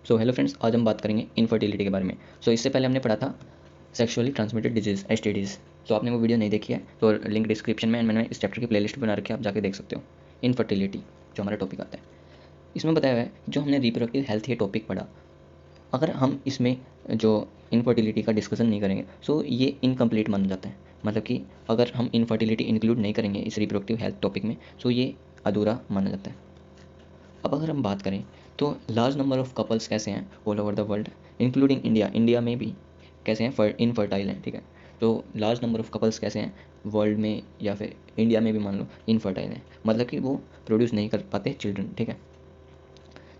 So hello friends, आज हम बात करेंगे इनफर्टिलिटी के बारे में। इससे पहले हमने पढ़ा था सेक्सुअली ट्रांसमिटेड डिजीज़ एसटीडीज़। आपने वो वीडियो नहीं देखी है तो लिंक डिस्क्रिप्शन में, मैंने इस चैप्टर की प्लेलिस्ट बना रखी है, आप जाके देख सकते हो। इनफर्टिलिटी जो हमारा टॉपिक आता है, इसमें बताया हुआ है जो हमने रिप्रोडक्टिव हेल्थ ये टॉपिक पढ़ा, अगर हम इसमें जो इनफर्टिलिटी का डिस्कशन नहीं करेंगे सो ये इनकम्प्लीट माना जाता है। मतलब कि अगर हम इनफर्टिलिटी इंक्लूड नहीं करेंगे इस रिप्रोडक्टिव हेल्थ टॉपिक में सो ये अधूरा माना जाता है। अब अगर हम बात करें तो लार्ज नंबर ऑफ़ कपल्स कैसे हैं all over the world, including India. India में भी कैसे हैं, इनफर्टाइल हैं, ठीक है। तो लार्ज नंबर ऑफ़ कपल्स कैसे हैं वर्ल्ड में, या फिर इंडिया में भी मान लो इनफर्टाइल हैं, मतलब कि वो प्रोड्यूस नहीं कर पाते चिल्ड्रन, ठीक है।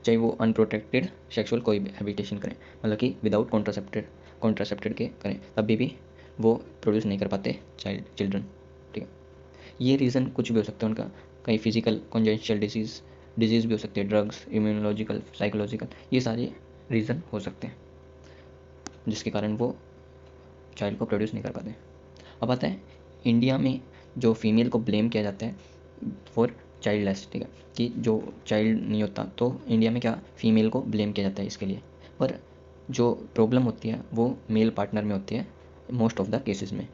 चाहे वो अनप्रोटेक्टेड सेक्सुअल कोई हैबिटेशन करें, मतलब कि विदाउट कॉन्ट्रासेप्टेड के करें, तभी भी वो प्रोड्यूस नहीं कर पाते चिल्ड्रन, ठीक है। ये रीज़न कुछ भी हो सकता है उनका, कहीं फिजिकल कॉन्जेनिटल डिजीज़ भी हो सकती है, ड्रग्स, इम्यूनोलॉजिकल, साइकोलॉजिकल, ये सारे रीज़न हो सकते हैं जिसके कारण वो चाइल्ड को प्रोड्यूस नहीं कर पाते। अब आता है इंडिया में जो फीमेल को ब्लेम किया जाता है फॉर चाइल्डलेस, ठीक है, कि जो चाइल्ड नहीं होता, तो इंडिया में क्या फीमेल को ब्लेम किया जाता है इसके लिए। पर जो प्रॉब्लम होती है वो मेल पार्टनर में होती है मोस्ट ऑफ द केसेस में।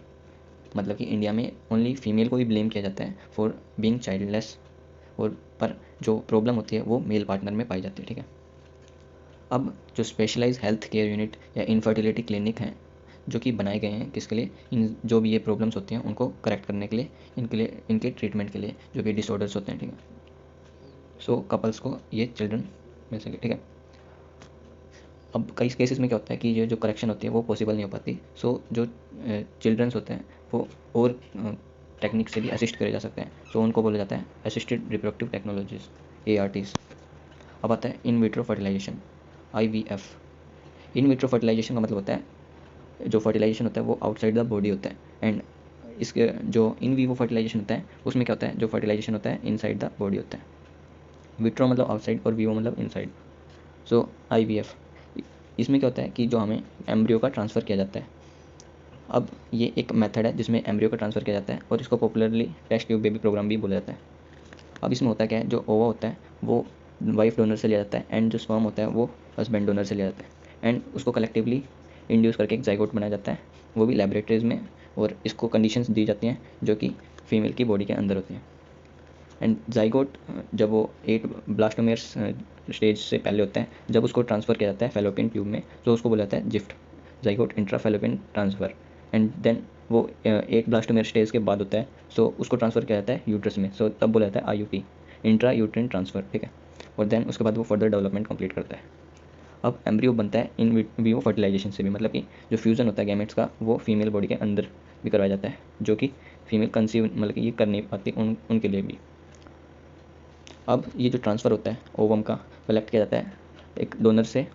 मतलब कि इंडिया में ओनली फीमेल को ही ब्लेम किया जाता है फॉर बीइंग चाइल्डलेस, और पर जो प्रॉब्लम होती है वो मेल पार्टनर में पाई जाती है, ठीक है। अब जो स्पेशलाइज हेल्थ केयर यूनिट या इनफर्टिलिटी क्लिनिक हैं जो कि बनाए गए हैं किसके लिए, इन जो भी ये प्रॉब्लम्स होती हैं उनको करेक्ट करने के लिए, इनके लिए, इनके ट्रीटमेंट के लिए, जो भी डिसऑर्डर्स होते हैं, ठीक है। कपल्स को ये चिल्ड्रन मिल सके, ठीक है। अब कई केसेस में क्या होता है कि ये जो करेक्शन होती है वो पॉसिबल नहीं हो पाती, जो चिल्ड्रंस होते हैं वो और टेक्निक से भी असिस्ट करे जा सकते हैं, उनको बोला जाता है असिस्टेड रिप्रोडक्टिव टेक्नोलॉजीज, ARTs। अब आता है in vitro fertilisation, IVF। In vitro fertilisation का मतलब होता है जो फर्टिलाइजेशन होता है वो आउटसाइड द बॉडी होता है, एंड इसके जो इन वीवो फर्टिलाइजेशन होता है उसमें क्या होता है, जो फर्टिलाइजेशन होता है इनसाइड द बॉडी होता है। विट्रो मतलब आउटसाइड और वीवो मतलब इनसाइड। IVF, इसमें क्या होता है कि जो हमें एम्ब्रियो का ट्रांसफ़र किया जाता है। अब ये एक मेथड है जिसमें एम्ब्रियो का ट्रांसफ़र किया जाता है और इसको popularly test tube baby programme भी बोला जाता है। अब इसमें होता क्या है, जो ओवा होता है वो वाइफ डोनर से लिया जाता है, एंड जो स्पर्म होता है वो हस्बैंड डोनर से लिया जाता है, एंड उसको कलेक्टिवली इंड्यूस करके एक जाइगोट बनाया जाता है, वो भी लेबोरेटरीज़ में, और इसको कंडीशंस दी जाती हैं जो कि फीमेल की बॉडी के अंदर होती हैं। एंड जाइगोट जब वो 8 ब्लास्टोमेर्स स्टेज से पहले होता है, जब उसको ट्रांसफ़र किया जाता है फेलोपियन ट्यूब में, तो उसको बोला जाता है GIFT, zygote intra fallopian transfer. And then वो 8 ब्लास्टोमेर स्टेज के बाद होता है, उसको ट्रांसफ़र किया जाता है यूट्रस में, तब बोला जाता है IUT, इंट्रा यूट्रिन ट्रांसफ़र, ठीक है। और देन उसके बाद वो फर्दर डेवलपमेंट कंप्लीट करता है। अब एम्ब्रियो बनता है इन वीवो फर्टिलाइजेशन से भी, मतलब कि जो फ्यूज़न होता है गैमेट्स का वो फीमेल बॉडी के अंदर भी करवाया जाता है, जो कि फीमेल कंसीव मतलब कि ये कर नहीं पाती उनके लिए भी। अब ये जो ट्रांसफ़र होता है ओवम का, कलेक्ट किया जाता है एक डोनर से,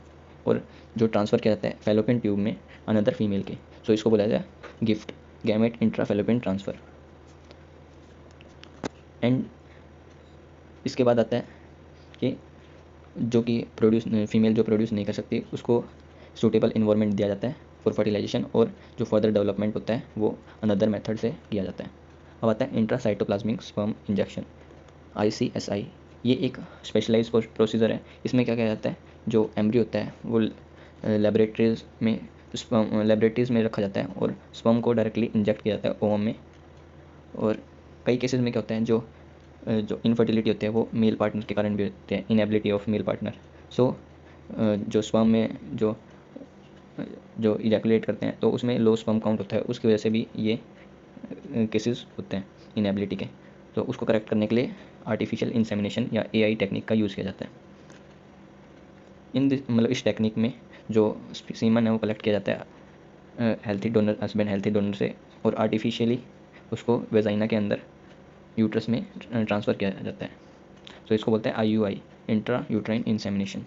और जो ट्रांसफ़र किया जाता है फेलोपियन ट्यूब में अनदर फीमेल के, इसको बोला जाता है gift, gamete intra fallopian transfer. And इसके बाद आता है कि जो कि फीमेल जो प्रोड्यूस नहीं कर सकती उसको सूटेबल इन्वायरमेंट दिया जाता है फॉर फर्टिलाइजेशन, और जो फर्दर डेवलपमेंट होता है वो अनदर मेथड से किया जाता है। अब आता है इंट्रासाइटोप्लाज्मिक स्पर्म इंजेक्शन, ICSI। ये एक स्पेशलाइज प्रोसीजर है। इसमें क्या किया जाता है, जो एम्ब्रियो होता है वो लेबोरेटरीज़ में रखा जाता है और स्पर्म को डायरेक्टली इंजेक्ट किया जाता है ओवम में। और कई केसेस में क्या होता है, जो इनफर्टिलिटी होती है वो मेल पार्टनर के कारण भी होते हैं, इनएबिलिटी ऑफ मेल पार्टनर। जो स्पर्म में जो इजैकुलेट करते हैं तो उसमें लो स्पर्म काउंट होता है, उसकी वजह से भी ये केसेस होते हैं इनएबिलिटी के। उसको करेक्ट करने के लिए आर्टिफिशियल इंसेमिनेशन या AI टेक्निक का यूज़ किया जाता है। मतलब इस टेक्निक में जो सीमन है वो कलेक्ट किया जाता है healthy donor, husband healthy donor से, और आर्टिफिशियली उसको वेजाइना के अंदर यूट्रस में ट्रांसफ़र किया जाता है। इसको बोलते हैं IUI, इंट्रा यूट्राइन इंसेमिनेशन।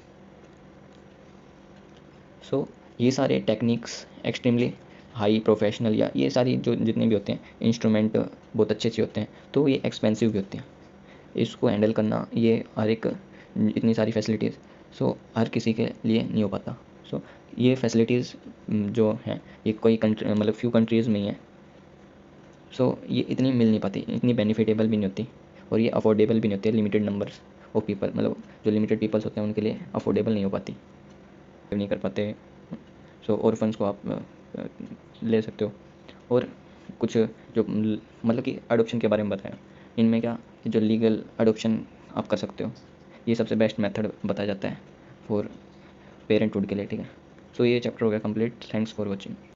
ये सारे टेक्निक्स एक्सट्रीमली हाई प्रोफेशनल, या ये सारी जो जितने भी होते हैं इंस्ट्रूमेंट बहुत अच्छे अच्छे होते हैं, तो ये एक्सपेंसिव भी होते हैं। इसको हैंडल करना ये हर एक, इतनी सारी फैसिलिटीज़ हर किसी के लिए नहीं हो पाता। ये फैसिलिटीज़ जो हैं ये कोई कंट्री मतलब फ्यू कंट्रीज़ में ही हैं। ये इतनी मिल नहीं पाती, इतनी बेनिफिटेबल भी नहीं होती, और ये अफोर्डेबल भी नहीं होती है। लिमिटेड नंबर्स ऑफ पीपल, मतलब जो लिमिटेड पीपल्स होते हैं उनके लिए अफोर्डेबल नहीं हो पाती। नहीं कर पाते, सो ऑर्फन्स को आप ले सकते हो। और कुछ जो मतलब कि अडोप्शन के बारे में बताया, इनमें क्या कि जो लीगल अडोप्शन आप कर सकते हो, ये सबसे बेस्ट मेथड बताया जाता है फॉर पेरेंटहुड के लिए, ठीक है। सो ये चैप्टर हो गया कंप्लीट। Thanks for watching.